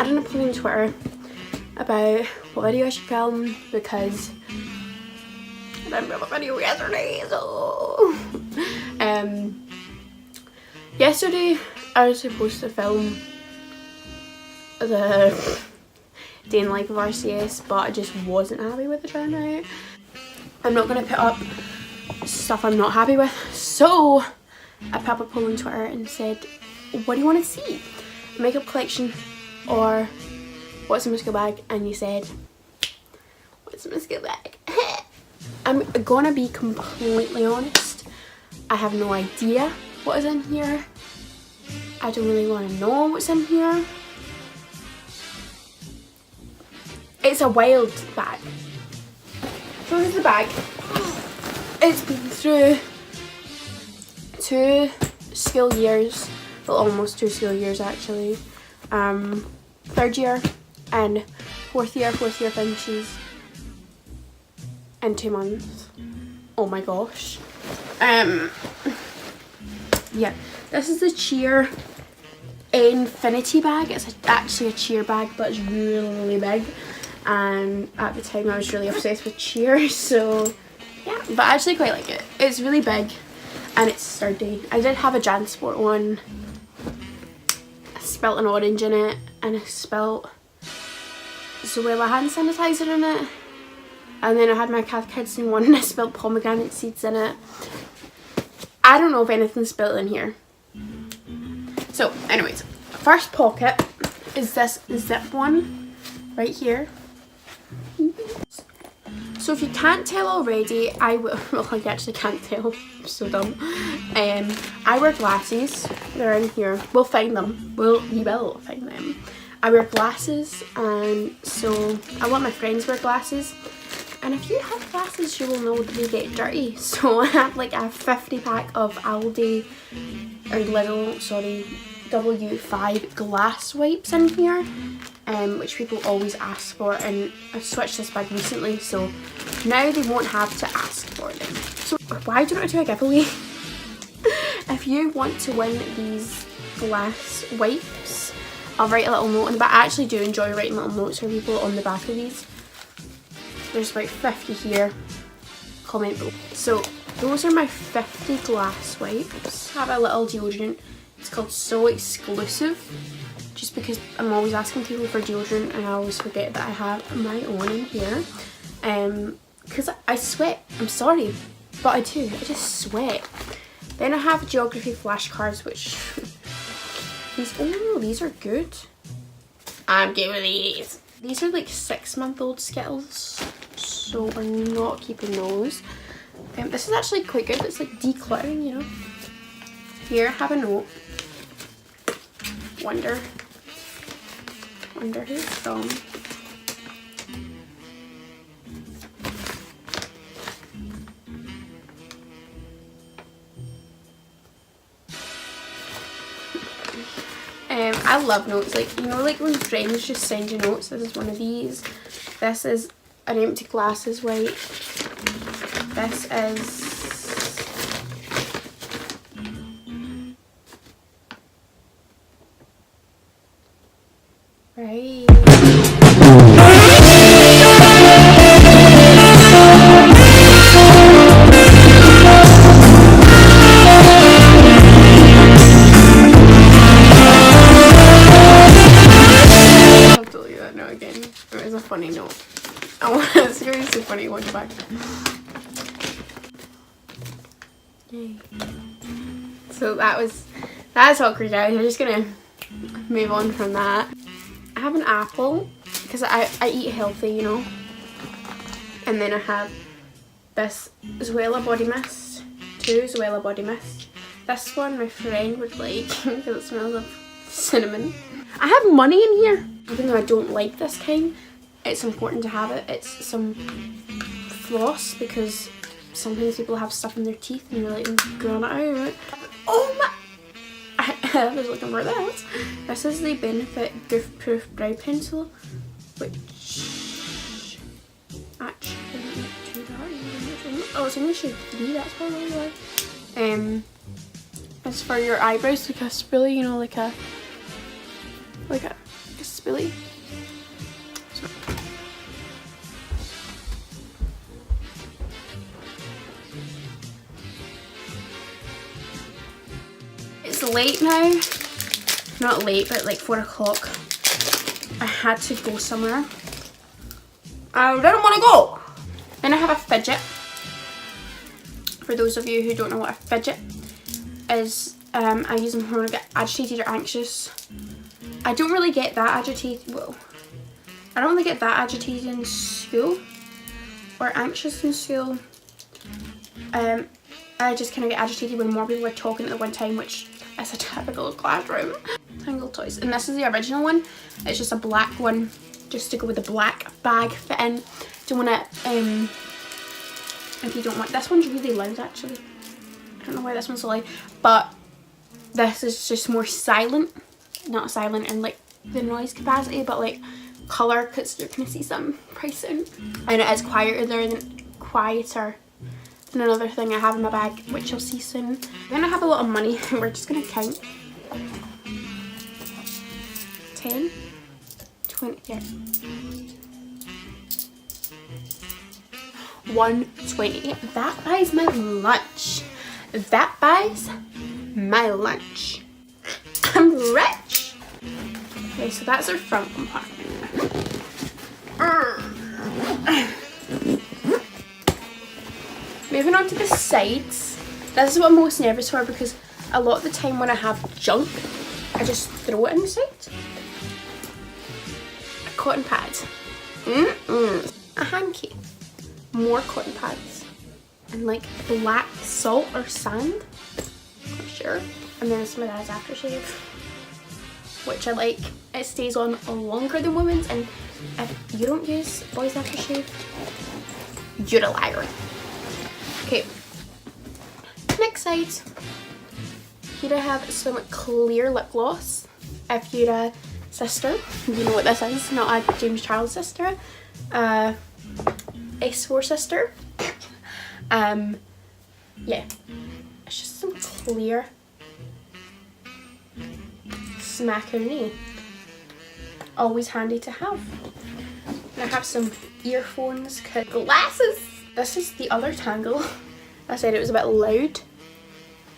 had an poll on Twitter about what video I should film because I didn't film a video yesterday, so yesterday I was supposed to film the day in the life of RCS, but I just wasn't happy with the turnout. I'm not going to put up stuff I'm not happy with, so I put up a poll on Twitter and said, what do you want to see? Makeup collection or what's in my school bag? And you said, what's in my school bag? I'm gonna be completely honest, I have no idea what is in here. I don't really want to know what's in here. It's a wild bag. So here's the bag. It's been through 2 school years, well almost 2 school years actually. 3rd year and 4th year finishes in 2 months. Oh my gosh. Yeah, this is the Cheer Infinity bag. It's actually a Cheer bag, but it's really big, and at the time I was really obsessed with Cheer, so yeah, but I actually quite like it. It's really big and it's sturdy. I did have a Jansport one. I spilt an orange in it, and I spilt Zoella hand sanitizer in it, and then I had my Kath Kidson one and I spilt pomegranate seeds in it. I don't know if anything's spilt in here. So anyways, first pocket is this zip one right here. So if you can't tell already, I will, well I actually can't tell, I'm so dumb. I wear glasses, they're in here, we'll find them, you will find them. I wear glasses, and so I let my friends wear glasses, and if you have glasses you will know that they get dirty. So I have like a 50 pack of Aldi, or Lidl, sorry, W5 glass wipes in here, which people always ask for, and I've switched this bag recently, so now they won't have to ask for them. So why don't I do a giveaway? If you want to win these glass wipes, I'll write a little note on the back. I actually do enjoy writing little notes for people on the back of these. There's about 50 here. Comment below. So those are my 50 glass wipes. I have a little deodorant. It's called So Exclusive, just because I'm always asking people for deodorant and I always forget that I have my own in here. Because I sweat, I'm sorry, but I do, I just sweat. Then I have geography flashcards, which, these are good. I'm giving these. These are like 6-month-old Skittles, so we're not keeping those. This is actually quite good, it's like decluttering, you know. Here, have a note. Wonder who it's from. I love notes, like, you know, like when friends just send you notes. This is one of these. This is an empty glasses wipe. This is right. I'll tell you that note again. It was a funny note. I want to seriously funny one back. Yay. So that's awkward, guys. We're just gonna move on from that. I have an apple because I eat healthy, you know. And then I have this Zoella body mist, 2 Zoella body mist. This one my friend would like because it smells of cinnamon. I have money in here. Even though I don't like this kind, it's important to have it. It's some floss because sometimes people have stuff in their teeth and you're like, growing it out. Oh my! I was looking for this. This is the Benefit Goof Proof Brow Pencil, which actually, oh, it's only shade 3, that's probably why. It's for your eyebrows, like a spoolie, you know, like a spoolie. late now. Not late, but like 4 o'clock. I had to go somewhere. I didn't want to go. Then I have a fidget. For those of you who don't know what a fidget is, I use them when I get agitated or anxious. I don't really get that agitated. Well, I don't really get that agitated in school or anxious in school. I just kind of get agitated when more people are talking at the one time, which is a typical classroom. Tangle toys, and this is the original one. It's just a black one, just to go with the black bag fit in. Don't want to. If you don't want, this one's really loud actually. I don't know why this one's so loud, but this is just more silent. Not silent in like the noise capacity, but like colour, because you're gonna see some pricing, and it is quieter than another thing I have in my bag, which you'll see soon. I'm gonna have a lot of money, and we're just gonna count. 10, 20, yeah. 120. That buys my lunch. That buys my lunch. I'm rich. Okay, so that's our front compartment. Moving on to the sides. This is what I'm most nervous for, because a lot of the time when I have junk, I just throw it inside. A cotton pad. A hanky. More cotton pads. And like black salt or sand. Not sure. And then it's my dad's aftershave, which I like. It stays on longer than women's, and if you don't use boys aftershave, you're a liar. Okay, next side. Here I have some clear lip gloss. If you're a sister, you know what this is. Not a James Charles sister, S4 sister. Yeah, it's just some clear smackery. Always handy to have. And I have some earphones, glasses. This is the other Tangle. I said it was a bit loud.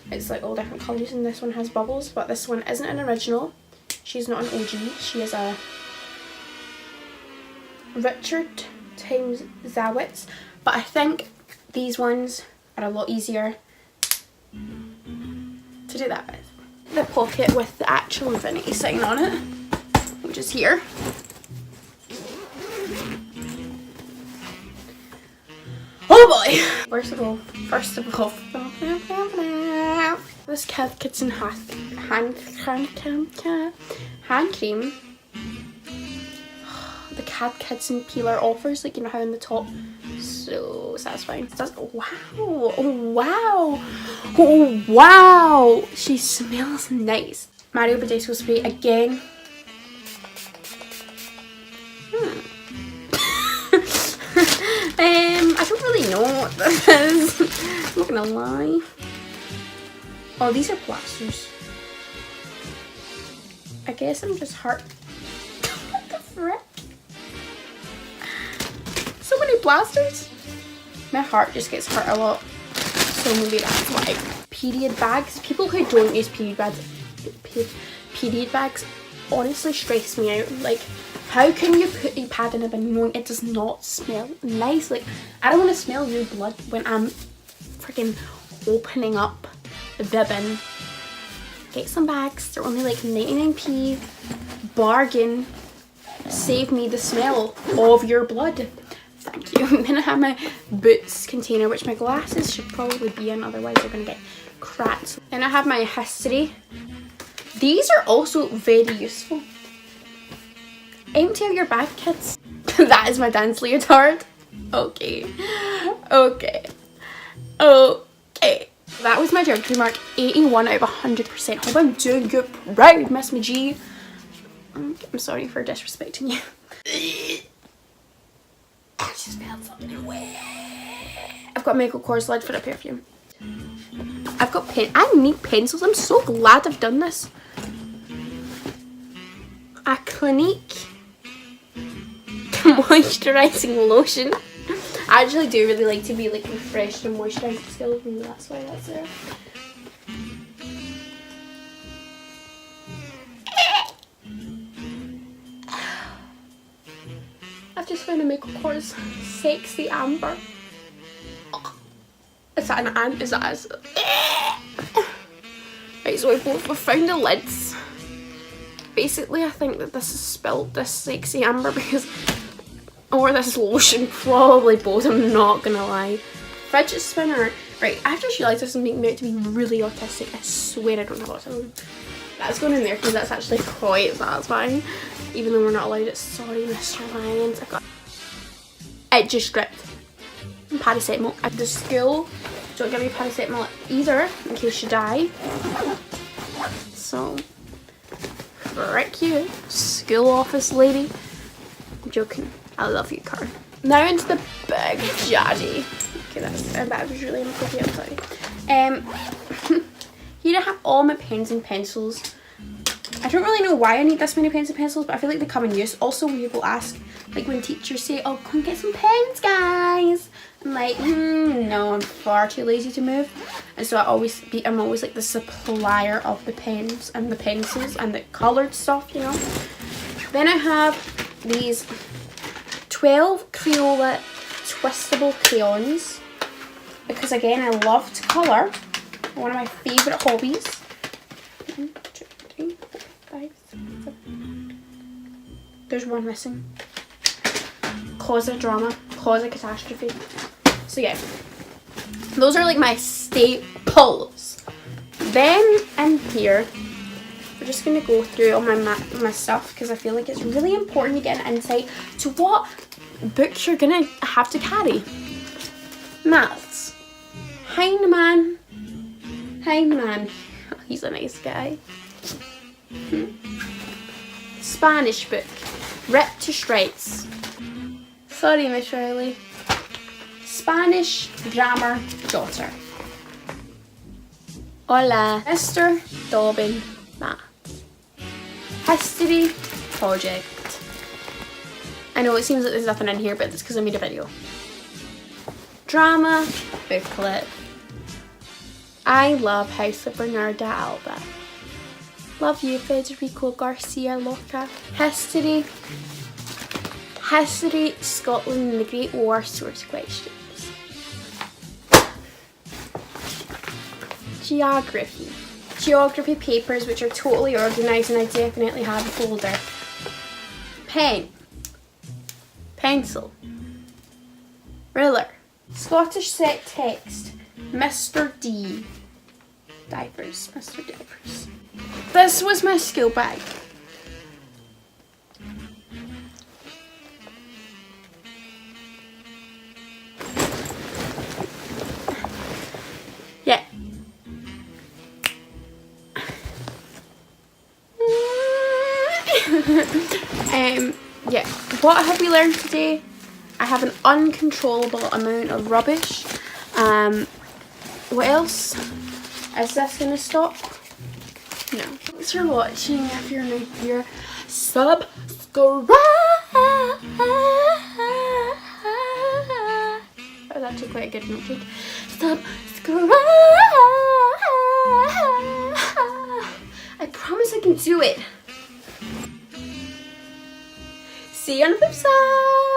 It's like all different colours, and this one has bubbles, but this one isn't an original. She's not an OG. She is a Richard times Zawitz, but I think these ones are a lot easier to do that with. The pocket with the actual Infinity sign on it, which is here. Oh boy! First of all, this Cat Kitchen hand cream. The Cat Kitchen peeler offers, like, you know how in the top, so satisfying. It does, wow, oh wow, oh wow, she smells nice. Mario Badescu spray again. I don't really know what this is. I'm not gonna lie. Oh, these are plasters. I guess I'm just hurt. What the frick? So many plasters. My heart just gets hurt a lot. So maybe that's why. Period bags. People who don't use period bags honestly stress me out. Like, how can you put a pad in a bin knowing it does not smell nice? Like, I don't want to smell your blood when I'm freaking opening up the bin. Get some bags. They're only like 99p. Bargain. Save me the smell of your blood. Thank you. And then I have my boots container, which my glasses should probably be in, otherwise they're going to get cracked. Then I have my history. These are also very useful. Empty out your bag, kids. That is my dance leotard. Okay. Okay. Okay. That was my geography mark. 81 out of 100%. Hope I'm doing good. Proud, Miss McGee. I'm sorry for disrespecting you. I just smelled something wet. I've got Michael Kors lid for a perfume. I've got I need pencils. I'm so glad I've done this. A Clinique moisturising lotion. I actually do really like to be like refreshed and moisturised skills, maybe that's why that's there. just found a makeup course. Sexy Amber. Is that an ant? Is that right, so we've found the lids. Basically, I think that this is spilt, this Sexy Amber, because, or this lotion, probably both, I'm not gonna lie. Fidget spinner. Right, I just realised this is making me out to be really autistic. I swear I don't have autism. That's going in there because that's actually quite satisfying. Even though we're not allowed it. Sorry, Mr. Lyons. It just dripped. Paracetamol. At the school, don't give me paracetamol either in case you die. So, frick you, school office lady. I'm joking. I love you, Car. Now into the big daddy. Okay, that was really inappropriate, I'm sorry. Here I have all my pens and pencils. I don't really know why I need this many pens and pencils, but I feel like they come in use. Also, when people ask, like when teachers say, oh, come get some pens, guys. I'm like, no, I'm far too lazy to move. And so I'm always like the supplier of the pens and the pencils and the coloured stuff, you know. Then I have these 12 Crayola twistable crayons. Because again, I love to colour. One of my favourite hobbies. 1, 2, 3, 4, 5, 6, 7. There's one missing. Cause of drama. Cause of catastrophe. So yeah. Those are like my staples. Then in here, we're just going to go through all my stuff because I feel like it's really important to get an insight to what books you're going to have to carry. Maths. Heinemann. He's a nice guy. Spanish book. Ripped to shreds. Sorry, Miss Riley. Spanish grammar daughter. Hola. Mr. Dobbin maths. History project. I know it seems like there's nothing in here, but it's because I made a video. Drama booklet. I love House of Bernarda Alba. Love you, Federico Garcia Lorca. History, Scotland and the Great War source questions. Geography papers, which are totally organised, and I definitely have a folder. Pen. Pencil. Ruler. Scottish set text. Mr. D. Diapers. Mr. Diapers. This was my school bag. Yeah. Yeah. What have we learned today? I have an uncontrollable amount of rubbish. What else? Is this gonna stop? No. Thanks for watching. If you're new here, subscribe. Oh, that's actually quite a good note. Subscribe. I promise I can do it. See you on the flip side.